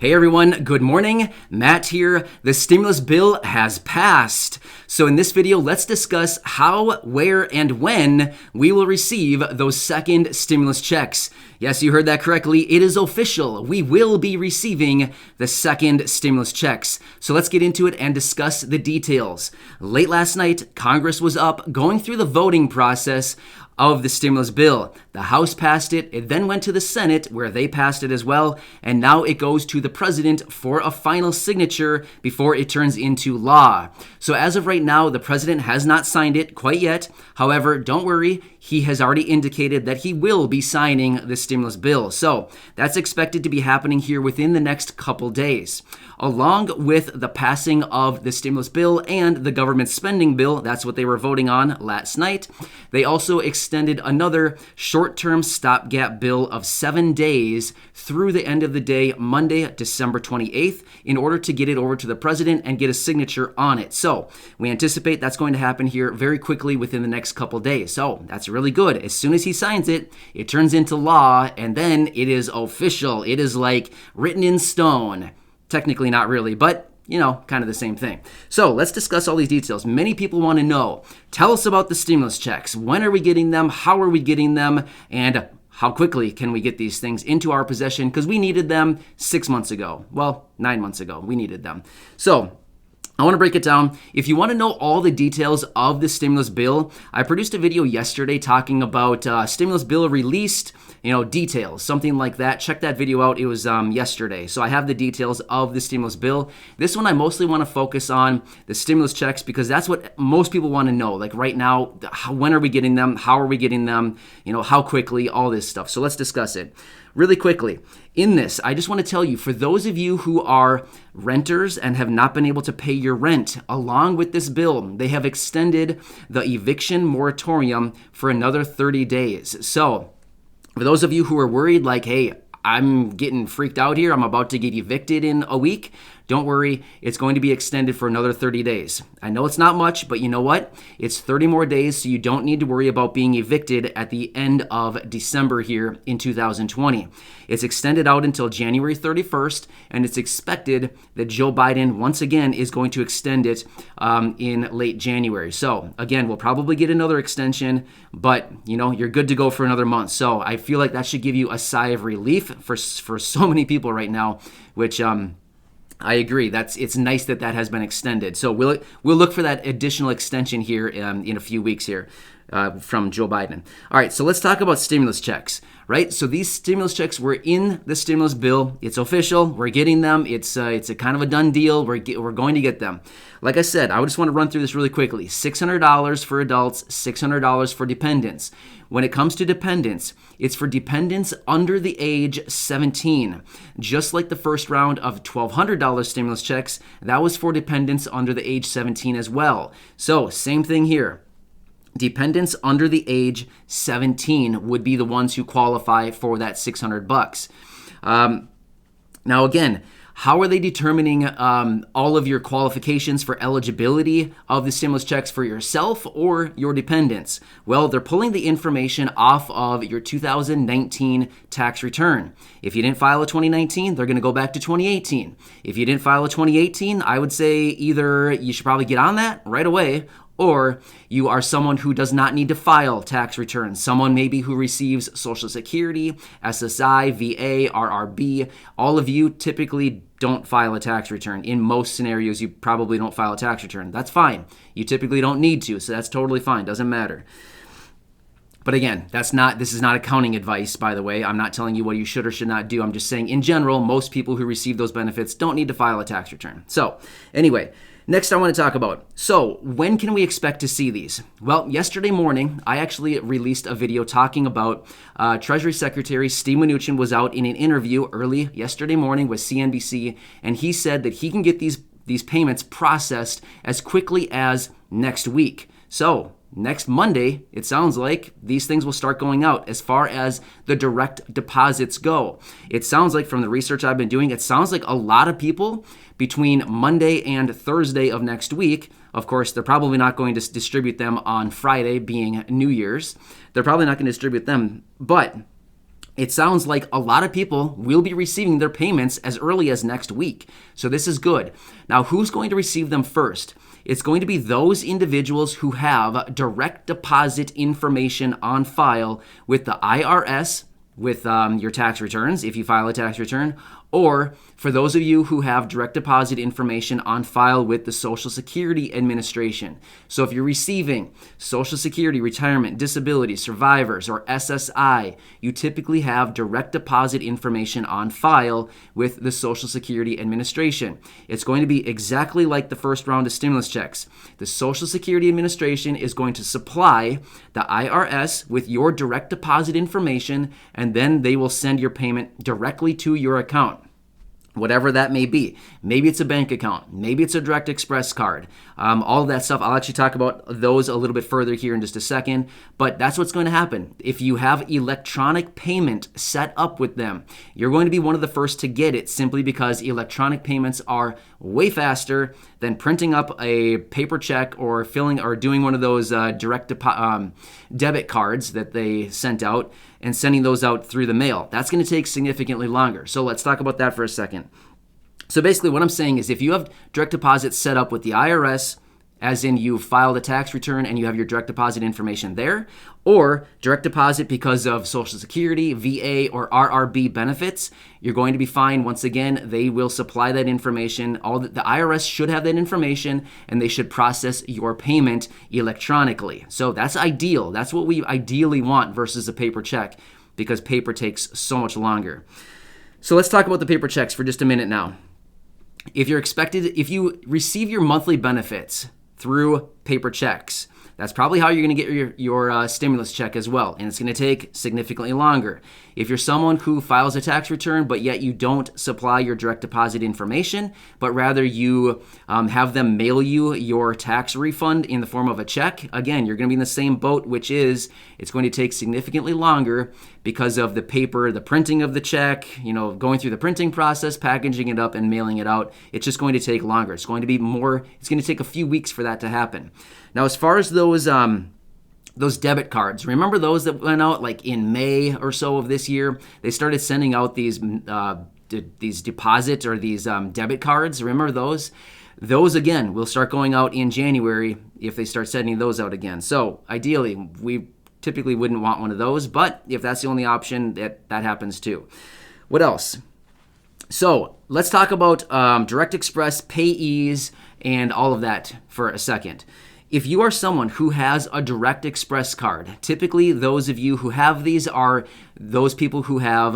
Hey everyone, good morning. Matt here. The stimulus bill has passed. So in this video, let's discuss how, where, and when we will receive those second stimulus checks. Yes, you heard that correctly. It is official. We will be receiving the second stimulus checks. So let's get into it and discuss the details. Late last night, Congress was up going through the voting process of the stimulus bill. The House passed it. It then went to the Senate where they passed it as well. And now it goes to the president for a final signature before it turns into law. So as of right now, the president has not signed it quite yet. However, don't worry. He has already indicated that he will be signing the stimulus bill. So that's expected to be happening here within the next couple days. Along with the passing of the stimulus bill and the government spending bill, that's what they were voting on last night, they also extended another short-term stopgap bill of 7 days through the end of the day, Monday, December 28th, in order to get it over to the president and get a signature on it. So we anticipate that's going to happen here very quickly within the next couple days. So that's really good. As soon as he signs it, it turns into law, and then it is official. It is like written in stone. Technically not really, but kind of the same thing. So let's discuss all these details. Many people want to know, tell us about the stimulus checks. When are we getting them? How are we getting them? And how quickly can we get these things into our possession? Because we needed them 6 months ago. Well, 9 months ago, we needed them. So I want to break it down. If you want to know all the details of the stimulus bill, I produced a video yesterday talking about stimulus bill released, details, something like that. Check that video out. It was yesterday. So I have the details of the stimulus bill. This one, I mostly want to focus on the stimulus checks because that's what most people want to know. Like right now, when are we getting them? How are we getting them? How quickly, all this stuff. So let's discuss it. Really quickly, in this, I just want to tell you, for those of you who are renters and have not been able to pay your rent, along with this bill, they have extended the eviction moratorium for another 30 days. So for those of you who are worried, like, hey, I'm getting freaked out here, I'm about to get evicted in a week, don't worry, it's going to be extended for another 30 days. I know it's not much, but you know what? It's 30 more days, so you don't need to worry about being evicted at the end of December here in 2020. It's extended out until January 31st, and it's expected that Joe Biden, once again, is going to extend it in late January. So, again, we'll probably get another extension, but, you're good to go for another month. So I feel like that should give you a sigh of relief for so many people right now, which I agree. It's nice that has been extended. So we'll look for that additional extension here in a few weeks here from Joe Biden. All right, so let's talk about stimulus checks, right? So these stimulus checks were in the stimulus bill. It's official. We're getting them. It's a kind of a done deal. We're going to get them. Like I said, I just want to run through this really quickly. $600 for adults, $600 for dependents. When it comes to dependents, it's for dependents under the age 17. Just like the first round of $1,200 stimulus checks, that was for dependents under the age 17 as well. So same thing here. Dependents under the age 17 would be the ones who qualify for that $600. Now again, how are they determining all of your qualifications for eligibility of the stimulus checks for yourself or your dependents? Well, they're pulling the information off of your 2019 tax return. If you didn't file a 2019, they're going to go back to 2018. If you didn't file a 2018, I would say either you should probably get on that right away, or you are someone who does not need to file tax returns. Someone maybe who receives Social Security, SSI, VA, RRB. All of you typically don't file a tax return. In most scenarios, you probably don't file a tax return. That's fine. You typically don't need to, so that's totally fine. Doesn't matter. But again, this is not accounting advice, by the way. I'm not telling you what you should or should not do. I'm just saying, in general, most people who receive those benefits don't need to file a tax return. So anyway, next I want to talk about, so when can we expect to see these? Well, yesterday morning, I actually released a video talking about Treasury Secretary Steve Mnuchin was out in an interview early yesterday morning with CNBC, and he said that he can get these payments processed as quickly as next week. So next Monday, it sounds like these things will start going out as far as the direct deposits go. It sounds like, from the research I've been doing, it sounds like a lot of people between Monday and Thursday of next week, of course, they're probably not going to distribute them on Friday, being New Year's. They're probably not going to distribute them, but it sounds like a lot of people will be receiving their payments as early as next week. So this is good. Now, who's going to receive them first? It's going to be those individuals who have direct deposit information on file with the IRS, with your tax returns, if you file a tax return, or for those of you who have direct deposit information on file with the Social Security Administration. So if you're receiving Social Security, retirement, disability, survivors, or SSI, you typically have direct deposit information on file with the Social Security Administration. It's going to be exactly like the first round of stimulus checks. The Social Security Administration is going to supply the IRS with your direct deposit information, and then they will send your payment directly to your account. Whatever that may be. Maybe it's a bank account. Maybe it's a direct express card. All of that stuff. I'll actually talk about those a little bit further here in just a second. But that's what's going to happen. If you have electronic payment set up with them, you're going to be one of the first to get it simply because electronic payments are way faster than printing up a paper check or filling or doing one of those direct debit cards that they sent out and sending those out through the mail. That's going to take significantly longer. So let's talk about that for a second. So basically what I'm saying is if you have direct deposit set up with the IRS, as in you filed a tax return and you have your direct deposit information there, or direct deposit because of Social Security, VA, or RRB benefits, you're going to be fine. Once again, they will supply that information. The IRS should have that information, and they should process your payment electronically. So that's ideal. That's what we ideally want versus a paper check, because paper takes so much longer. So let's talk about the paper checks for just a minute now. If you receive your monthly benefits through paper checks, that's probably how you're going to get your stimulus check as well, and it's going to take significantly longer. If you're someone who files a tax return, but yet you don't supply your direct deposit information, but rather you have them mail you your tax refund in the form of a check, again, you're going to be in the same boat, which is it's going to take significantly longer because of the paper, the printing of the check, going through the printing process, packaging it up, and mailing it out. It's just going to take longer. It's going to take a few weeks for that to happen. Now, as far as those debit cards, remember those that went out like in May or so of this year? They started sending out these deposit or these debit cards. Remember those? Those, again, will start going out in January if they start sending those out again. So ideally, we typically wouldn't want one of those, but if that's the only option, that happens too. What else? So let's talk about direct express payees and all of that for a second. If you are someone who has a direct express card, typically those of you who have these are those people who have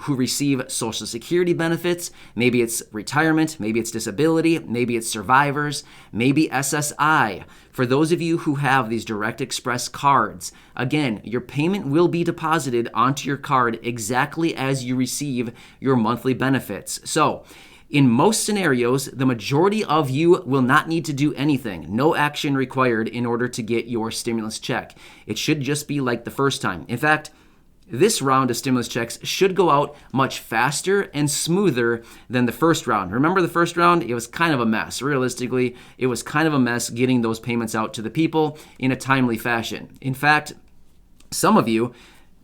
who receive Social Security benefits. Maybe it's retirement, maybe it's disability, maybe it's survivors, maybe SSI. For those of you who have these direct express cards, again, your payment will be deposited onto your card exactly as you receive your monthly benefits. So in most scenarios, the majority of you will not need to do anything. No action required in order to get your stimulus check. It should just be like the first time. In fact, this round of stimulus checks should go out much faster and smoother than the first round. Remember the first round? It was kind of a mess. Realistically, it was kind of a mess getting those payments out to the people in a timely fashion. In fact, some of you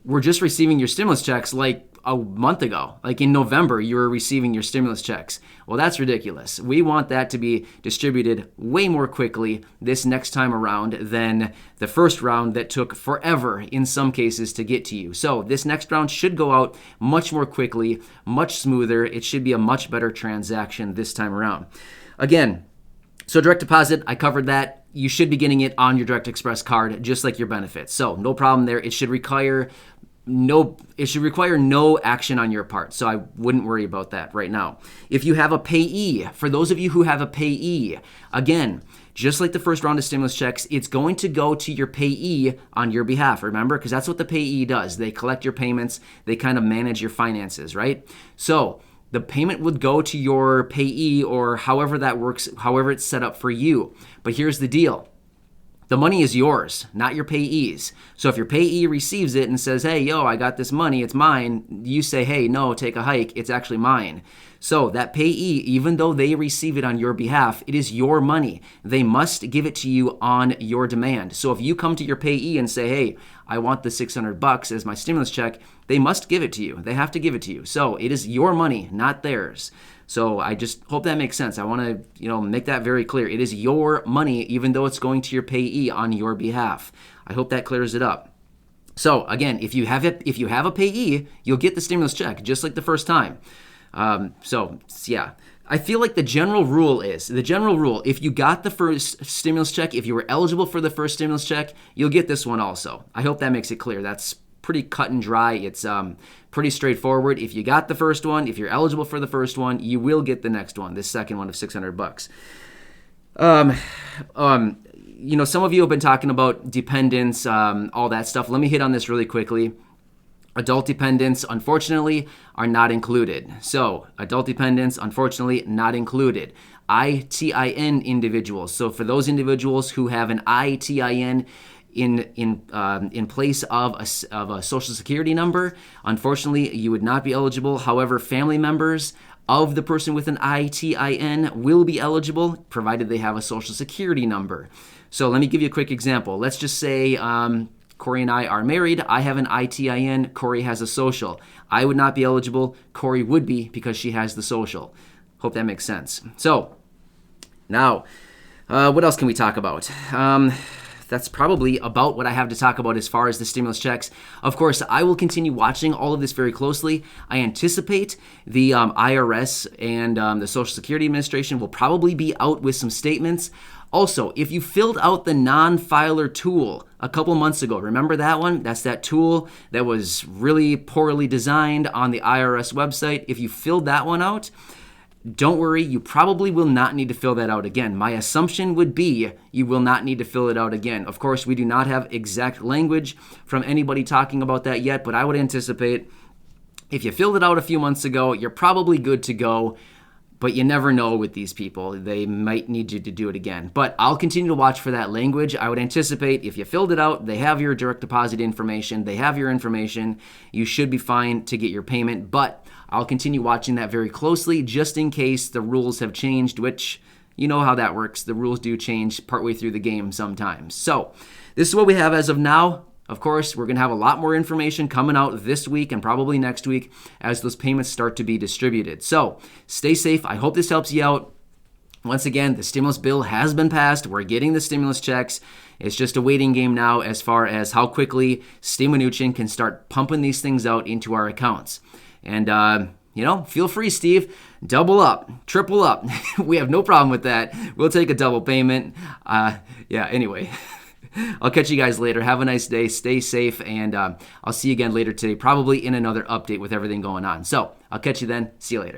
were just receiving your stimulus checks like a month ago. Like in November, you were receiving your stimulus checks. Well, that's ridiculous. We want that to be distributed way more quickly this next time around than the first round that took forever in some cases to get to you. So this next round should go out much more quickly, much smoother. It should be a much better transaction this time around. Again, so direct deposit, I covered that. You should be getting it on your Direct Express card, just like your benefits. So no problem there. It should require no action on your part, so I wouldn't worry about that right now. If you have a payee, for those of you who have a payee, again, just like the first round of stimulus checks, it's going to go to your payee on your behalf, remember? Because that's what the payee does. They collect your payments, they kind of manage your finances, right? So the payment would go to your payee or however that works, however it's set up for you. But here's the deal. The money is yours, not your payee's. So if your payee receives it and says, hey, yo, I got this money, it's mine, you say, hey, no, take a hike, it's actually mine. So that payee, even though they receive it on your behalf, it is your money. They must give it to you on your demand. So if you come to your payee and say, hey, I want the $600 as my stimulus check, they must give it to you. They have to give it to you. So it is your money, not theirs. So I just hope that makes sense. I want to, make that very clear. It is your money, even though it's going to your payee on your behalf. I hope that clears it up. So again, if you have a payee, you'll get the stimulus check just like the first time. I feel like the general rule, if you got the first stimulus check, if you were eligible for the first stimulus check, you'll get this one also. I hope that makes it clear. That's pretty cut and dry. It's pretty straightforward. If you got the first one, if you're eligible for the first one, you will get the next one, this second one of $600. Some of you have been talking about dependents, all that stuff. Let me hit on this really quickly. Adult dependents, unfortunately, are not included. So, adult dependents, unfortunately, not included. ITIN individuals. So, for those individuals who have an ITIN in place of a social security number, unfortunately, you would not be eligible. However, family members of the person with an ITIN will be eligible, provided they have a social security number. So, let me give you a quick example. Let's just say Corey and I are married. I have an ITIN. Corey has a social. I would not be eligible. Corey would be because she has the social. Hope that makes sense. So now, what else can we talk about? That's probably about what I have to talk about as far as the stimulus checks. Of course, I will continue watching all of this very closely. I anticipate the IRS and the Social Security Administration will probably be out with some statements. Also, if you filled out the non-filer tool a couple months ago, remember that one? That's that tool that was really poorly designed on the IRS website. If you filled that one out, don't worry, you probably will not need to fill that out again. My assumption would be you will not need to fill it out again. Of course, we do not have exact language from anybody talking about that yet, but I would anticipate if you filled it out a few months ago, you're probably good to go. But you never know with these people. They might need you to do it again. But I'll continue to watch for that language. I would anticipate if you filled it out, they have your direct deposit information, they have your information, you should be fine to get your payment. But I'll continue watching that very closely just in case the rules have changed, which you know how that works. The rules do change partway through the game sometimes. So this is what we have as of now. Of course, we're going to have a lot more information coming out this week and probably next week as those payments start to be distributed. So stay safe. I hope this helps you out. Once again, the stimulus bill has been passed. We're getting the stimulus checks. It's just a waiting game now as far as how quickly Steve Mnuchin can start pumping these things out into our accounts. And, feel free, Steve. Double up, triple up. We have no problem with that. We'll take a double payment. Anyway. I'll catch you guys later. Have a nice day. Stay safe, and I'll see you again later today, probably in another update with everything going on. So I'll catch you then. See you later.